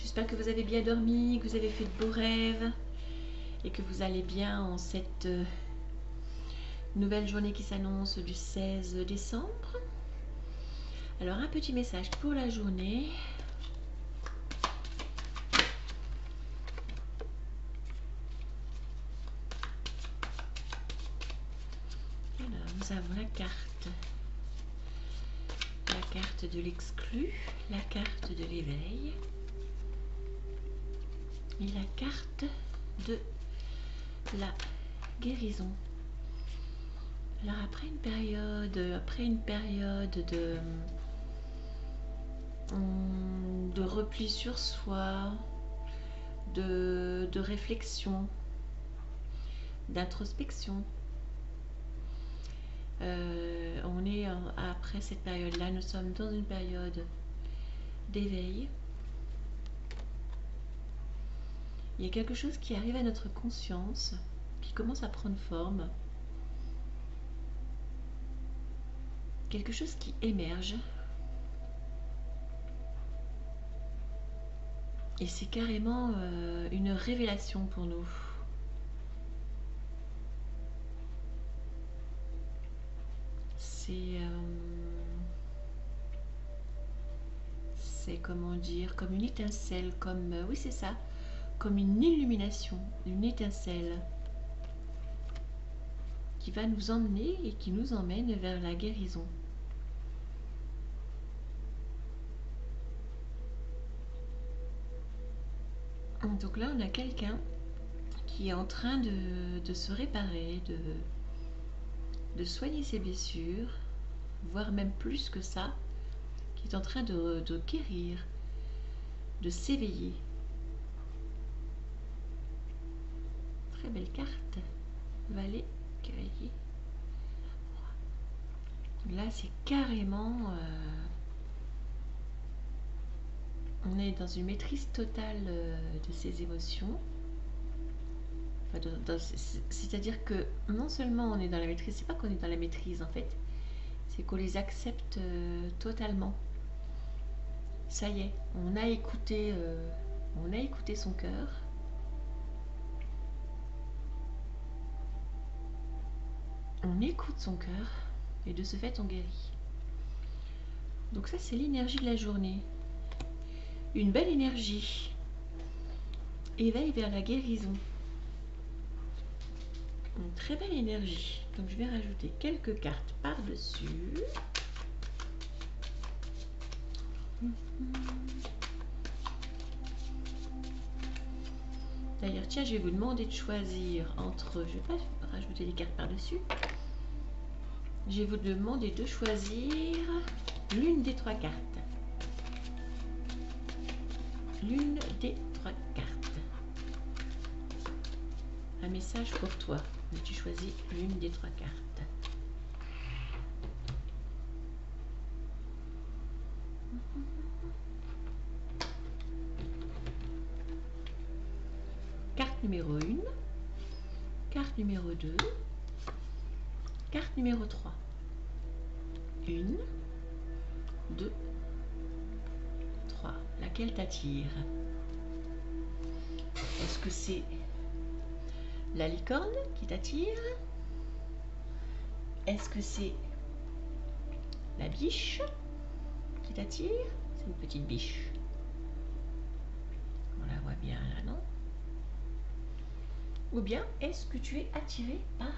J'espère que vous avez bien dormi, que vous avez fait de beaux rêves et que vous allez bien en cette nouvelle journée qui s'annonce du 16 décembre. Alors un petit message pour la journée. Alors nous avons la carte de l'exclu, la carte de l'éveil et la carte de la guérison. Alors après une période de repli sur soi, de réflexion, d'introspection, on est après cette période-là, nous sommes dans une période d'éveil. Il y a quelque chose qui arrive à notre conscience, qui commence à prendre forme, quelque chose qui émerge, et c'est carrément une révélation pour nous. C'est comment dire, comme une étincelle, comme oui c'est ça, comme une illumination, une étincelle qui va nous emmener et qui nous emmène vers la guérison. Donc là on a quelqu'un qui est en train de se réparer, de soigner ses blessures, voire même plus que ça, qui est en train de guérir, de s'éveiller. Très belle carte. Valet, cavalier. Là c'est carrément... on est dans une maîtrise totale de ses émotions. C'est-à-dire que non seulement on est dans la maîtrise, c'est pas qu'on est dans la maîtrise en fait, c'est qu'on les accepte totalement. Ça y est, on a écouté son cœur. On écoute son cœur et de ce fait on guérit. Donc ça c'est l'énergie de la journée. Une belle énergie. Éveil vers la guérison. Une très belle énergie. Donc je vais rajouter quelques cartes par-dessus. D'ailleurs, tiens, je vais vous demander de choisir entre... Je ne vais pas rajouter des cartes par-dessus. Je vais vous demander de choisir l'une des trois cartes. L'une des trois cartes. Un message pour toi. Mais tu choisis l'une des trois cartes. Carte numéro 1. Carte numéro 2. Carte numéro 3. 1, 2, 3. Laquelle t'attire? Est-ce que c'est la licorne qui t'attire? Est-ce que c'est la biche qui t'attire? C'est une petite biche. On la voit bien là, non? Ou bien est-ce que tu es attiré par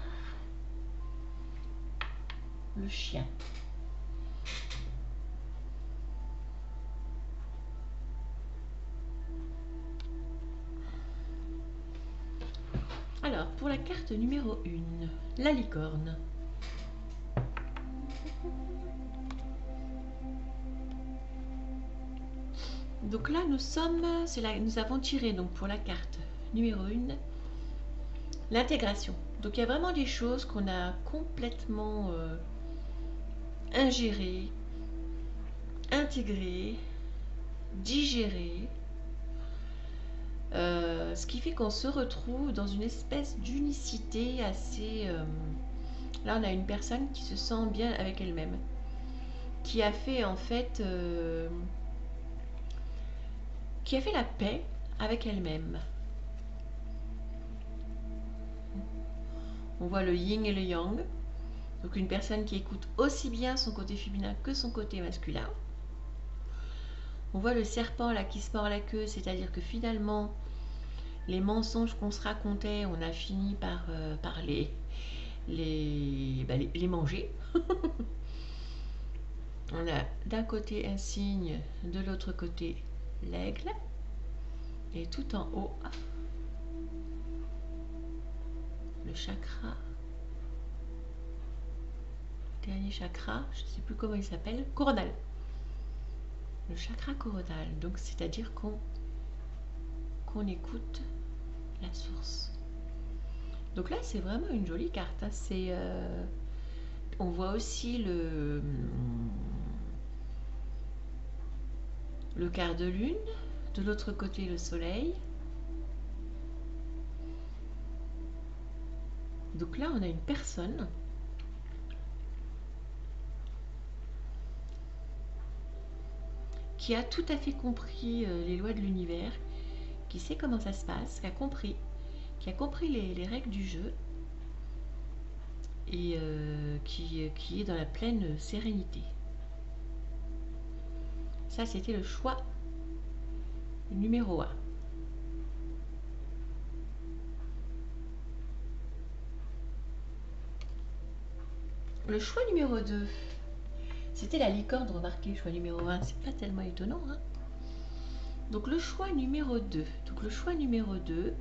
le chien? Alors, pour la carte numéro 1, la licorne. Donc là, nous avons tiré donc pour la carte numéro 1, l'intégration. Donc il y a vraiment des choses qu'on a complètement ingérées, intégrées, digérées. Ce qui fait qu'on se retrouve dans une espèce d'unicité assez... là, on a une personne qui se sent bien avec elle-même, qui a fait en fait qui a fait la paix avec elle-même. On voit le yin et le yang. Donc une personne qui écoute aussi bien son côté féminin que son côté masculin. On voit le serpent là qui se mord la queue, c'est-à-dire que finalement, les mensonges qu'on se racontait, on a fini par les manger. On a d'un côté un cygne, de l'autre côté l'aigle, et tout en haut, le chakra, dernier chakra, je ne sais plus comment il s'appelle, coronal. Le chakra coronal, donc c'est-à-dire qu'on écoute la source. Donc là, c'est vraiment une jolie carte. Hein. On voit aussi le quart de lune, de l'autre côté le soleil. Donc là, on a une personne qui a tout à fait compris les lois de l'univers, qui sait comment ça se passe, qui a compris les règles du jeu et qui est dans la pleine sérénité. Ça, c'était le choix numéro 1. Le choix numéro 2, c'était la licorne, remarquez, choix numéro 1, c'est pas tellement étonnant. Hein. Donc le choix numéro 2. Donc le choix numéro 2,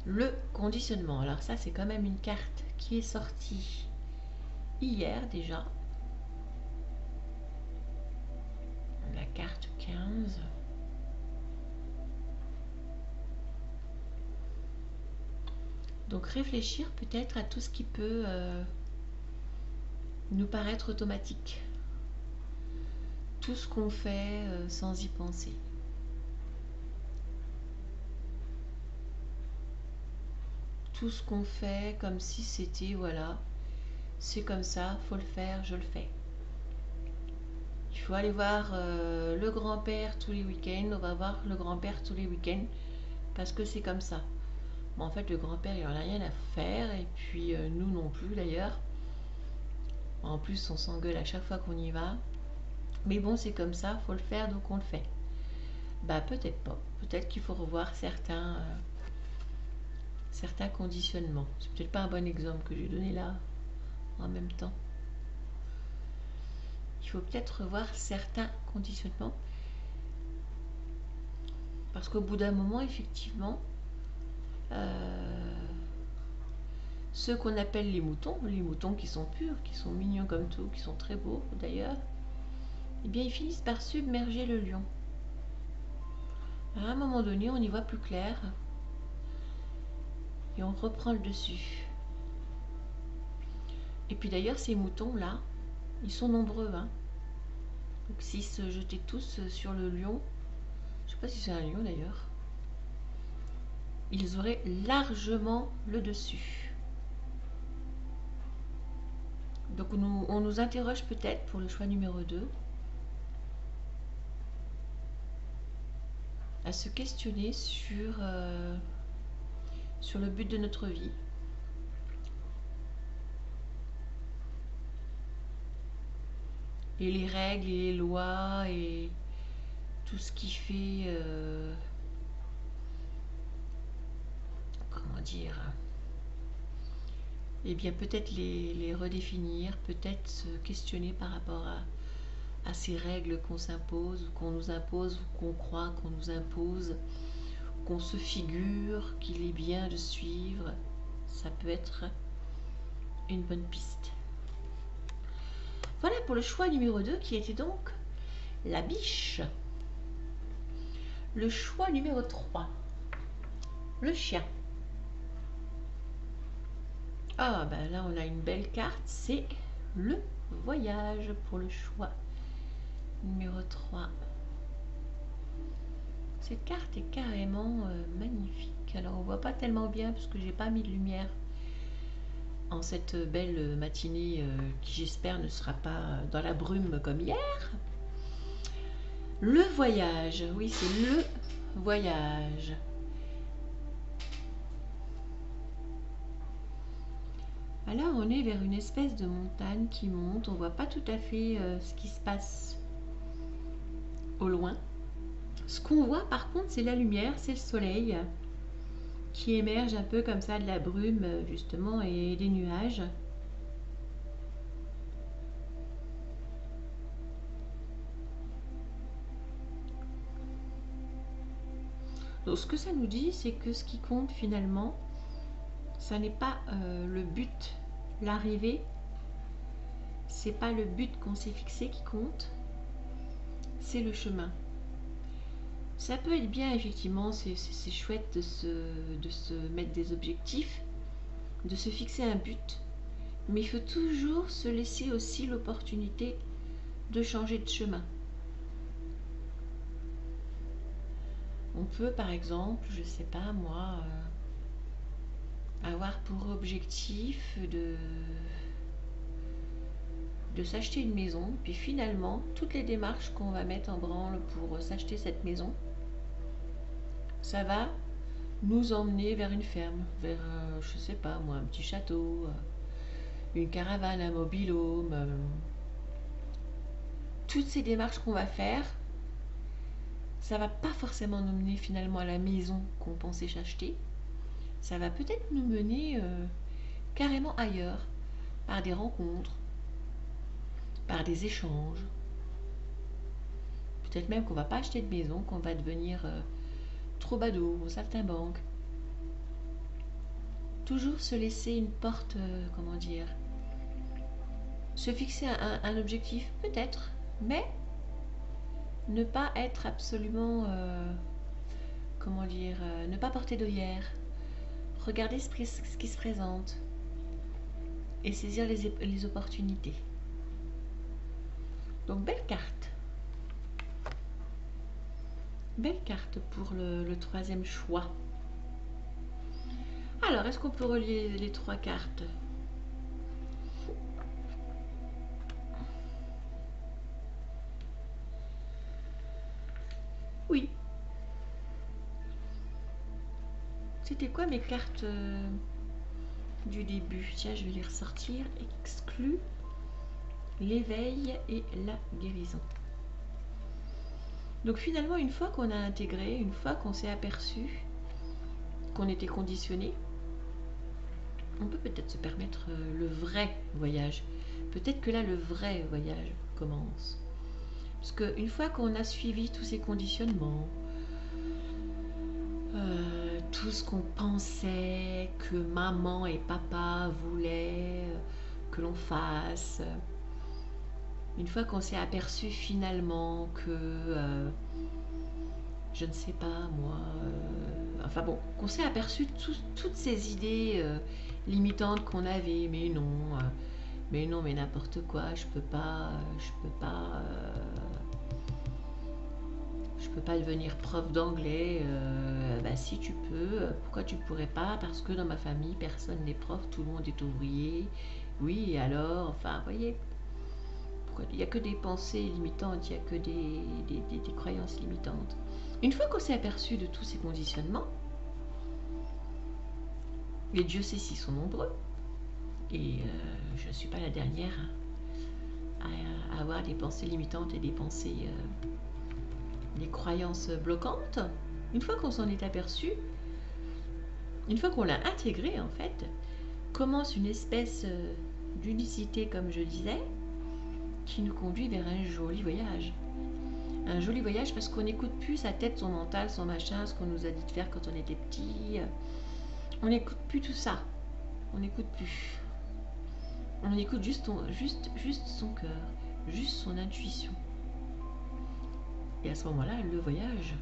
le conditionnement. Alors ça, c'est quand même une carte qui est sortie hier déjà. La carte 15. Donc réfléchir peut-être à tout ce qui peut nous paraître automatique. Tout ce qu'on fait sans y penser. Tout ce qu'on fait comme si c'était, voilà, c'est comme ça, faut le faire, je le fais. Il faut aller voir le grand-père tous les week-ends, on va voir le grand-père tous les week-ends, parce que c'est comme ça. Bon, en fait, le grand-père, il n'en a rien à faire, et puis nous non plus d'ailleurs. En plus, on s'engueule à chaque fois qu'on y va. Mais bon, c'est comme ça, faut le faire, donc on le fait. Bah peut-être pas. Peut-être qu'il faut revoir certains conditionnements. C'est peut-être pas un bon exemple que j'ai donné là en même temps. Il faut peut-être revoir certains conditionnements. Parce qu'au bout d'un moment, effectivement, ceux qu'on appelle les moutons qui sont purs, qui sont mignons comme tout, qui sont très beaux d'ailleurs, eh bien ils finissent par submerger le lion. À un moment donné, on y voit plus clair et on reprend le dessus. Et puis d'ailleurs, ces moutons-là, ils sont nombreux. Hein. Donc s'ils se jetaient tous sur le lion, je ne sais pas si c'est un lion d'ailleurs, ils auraient largement le dessus. Donc on nous interroge peut-être pour le choix numéro 2 à se questionner sur le but de notre vie. Et les règles et les lois et tout ce qui fait comment dire, eh bien peut-être les redéfinir, peut-être se questionner par rapport à ces règles qu'on s'impose, ou qu'on nous impose, ou qu'on croit qu'on nous impose, qu'on se figure qu'il est bien de suivre. Ça peut être une bonne piste. Voilà pour le choix numéro 2 qui était donc la biche. Le choix numéro 3, le chien. Ah ben là on a une belle carte, c'est le voyage pour le choix numéro 3. Cette carte est carrément magnifique. Alors on voit pas tellement bien parce que j'ai pas mis de lumière en cette belle matinée qui j'espère ne sera pas dans la brume comme hier. Le voyage, oui, c'est le voyage. Alors on est vers une espèce de montagne qui monte, on voit pas tout à fait ce qui se passe au loin. Ce qu'on voit par contre c'est la lumière, c'est le soleil qui émerge un peu comme ça de la brume justement et des nuages. Donc ce que ça nous dit c'est que ce qui compte finalement, ça n'est pas le but, l'arrivée, c'est pas le but qu'on s'est fixé qui compte, c'est le chemin. Ça peut être bien effectivement, c'est chouette de se mettre des objectifs, de se fixer un but, mais il faut toujours se laisser aussi l'opportunité de changer de chemin. On peut par exemple, je sais pas moi, avoir pour objectif de s'acheter une maison, puis finalement, toutes les démarches qu'on va mettre en branle pour s'acheter cette maison, ça va nous emmener vers une ferme, vers, je sais pas moi, un petit château, une caravane, un mobil-home. Toutes ces démarches qu'on va faire, ça va pas forcément nous mener finalement à la maison qu'on pensait acheter. Ça va peut-être nous mener carrément ailleurs, par des rencontres, par des échanges. Peut-être même qu'on va pas acheter de maison, qu'on va devenir troubadour ou saltimbanque. Toujours se laisser une porte, comment dire, se fixer un objectif peut-être, mais ne pas être absolument, comment dire, ne pas porter d'œillère. Regarder ce qui se présente et saisir les opportunités. Donc belle carte. Belle carte pour le troisième choix. Alors, est-ce qu'on peut relier les trois cartes? Oui. C'était quoi mes cartes du début? Tiens, je vais les ressortir. Exclu, l'éveil et la guérison. Donc finalement, une fois qu'on a intégré, une fois qu'on s'est aperçu qu'on était conditionné, on peut peut-être se permettre le vrai voyage. Peut-être que là, le vrai voyage commence. Parce qu'une fois qu'on a suivi tous ces conditionnements, tout ce qu'on pensait que maman et papa voulaient que l'on fasse, une fois qu'on s'est aperçu finalement que, je ne sais pas moi, enfin bon, qu'on s'est aperçu toutes ces idées limitantes qu'on avait, mais non, mais n'importe quoi, je peux pas devenir prof d'anglais. Bah si tu peux, pourquoi tu pourrais pas? Parce que dans ma famille personne n'est prof, tout le monde est ouvrier. Oui, et alors, enfin, vous voyez, il n'y a que des pensées limitantes, il n'y a que des croyances limitantes. Une fois qu'on s'est aperçu de tous ces conditionnements, et Dieu sait s'ils sont nombreux, et je ne suis pas la dernière à avoir des pensées limitantes et des pensées, des croyances bloquantes. Une fois qu'on s'en est aperçu, une fois qu'on l'a intégré en fait, commence une espèce d'unicité, comme je disais, qui nous conduit vers un joli voyage. Un joli voyage parce qu'on n'écoute plus sa tête, son mental, son machin, ce qu'on nous a dit de faire quand on était petit. On n'écoute plus tout ça. On n'écoute plus. On écoute juste son cœur, juste son intuition. Et à ce moment-là, le voyage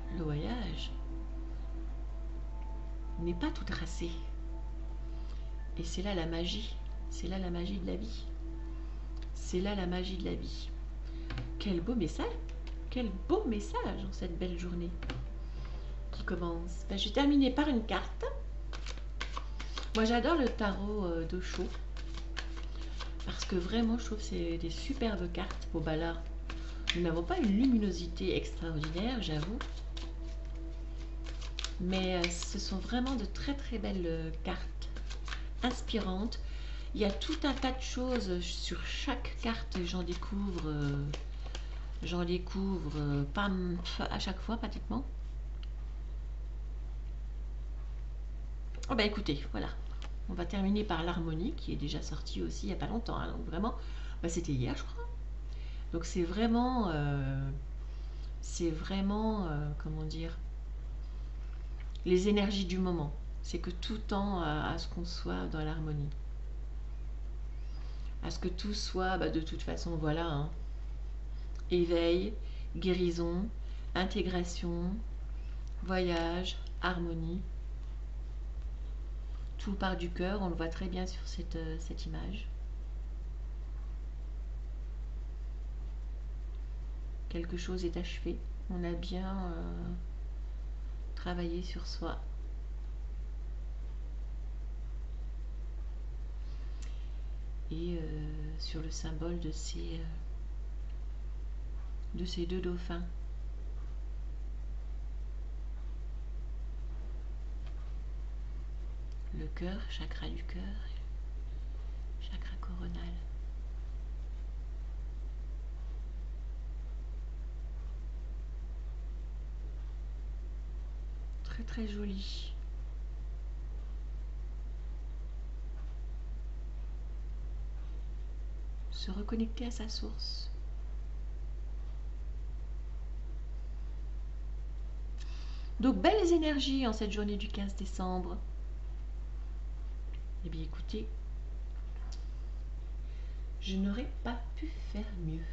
n'est pas tout tracé. Et c'est là la magie. C'est là la magie de la vie. C'est là la magie de la vie. Quel beau message! Quel beau message en cette belle journée qui commence. Ben, je vais terminer par une carte. Moi j'adore le tarot d'Osho parce que vraiment je trouve que c'est des superbes cartes. Bon bah là, Nous n'avons pas une luminosité extraordinaire, j'avoue. Mais ce sont vraiment de très très belles cartes, inspirantes. Il y a tout un tas de choses sur chaque carte, j'en découvre pas à chaque fois pratiquement. Oh bah écoutez, voilà. On va terminer par l'harmonie qui est déjà sortie aussi il n'y a pas longtemps. Hein, donc vraiment, bah c'était hier je crois. Donc c'est vraiment, comment dire, les énergies du moment. C'est que tout tend à ce qu'on soit dans l'harmonie. À ce que tout soit, bah, de toute façon, voilà, hein, éveil, guérison, intégration, voyage, harmonie. Tout part du cœur, on le voit très bien sur cette image. Quelque chose est achevé. On a bien travaillé sur soi. Et sur le symbole de ces deux dauphins. Le cœur, chakra du cœur, chakra coronal. Très très joli. Se reconnecter à sa source. Donc belles énergies en cette journée du 15 décembre. Eh bien écoutez, je n'aurais pas pu faire mieux.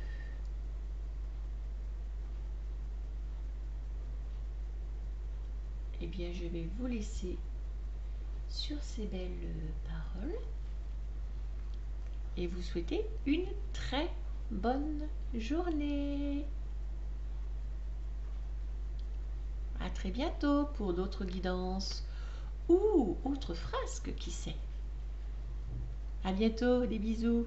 Eh bien je vais vous laisser sur ces belles paroles et vous souhaiter une très bonne journée. À très bientôt pour d'autres guidances ou autres frasques, qui sait. À bientôt, des bisous.